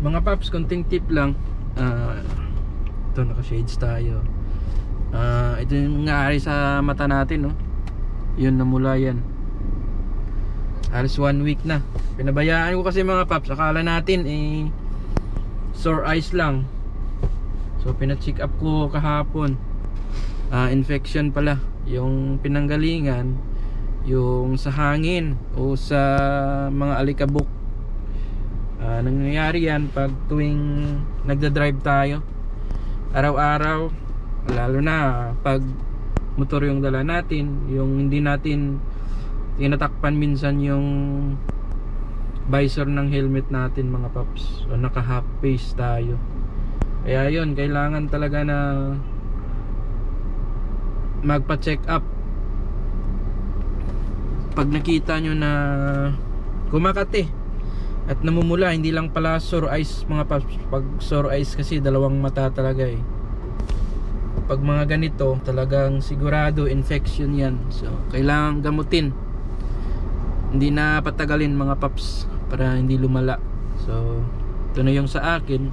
Mga paps, konting tip lang. Ito, naka-shades tayo. Ito yung nangyari sa mata natin, no? Yun, namula yan. Halos 1 week na. Pinabayaan ko kasi mga paps. Akala natin sore eyes lang. So pina-check up ko kahapon. Infection pala. Yung pinanggalingan, yung sa hangin o sa mga alikabok. Nangyayari yan pag tuwing nagda-drive tayo araw-araw, lalo na pag motor yung dala natin, yung hindi natin tinatakpan minsan yung visor ng helmet natin mga paps, o naka half face tayo. Kaya yun, kailangan talaga na magpa-check up pag nakita nyo na kumakate at namumula. Hindi lang pala sore eyes mga paps. Pag sore eyes kasi dalawang mata talaga pag mga ganito talagang sigurado infection yan. So kailangan gamutin, hindi na patagalin mga paps para hindi lumala. So ito na yung sa akin,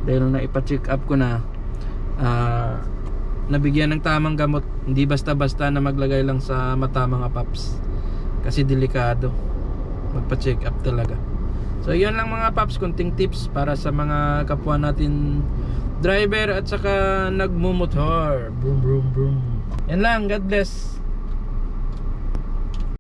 dahil na ipa-check up ko na, nabigyan ng tamang gamot. Hindi basta-basta na maglagay lang sa mata mga paps, kasi delikado. Magpa-check up talaga. So yun lang mga paps, kunting tips para sa mga kapwa natin driver at saka nagmumotor. Boom boom boom. Yan lang, God bless.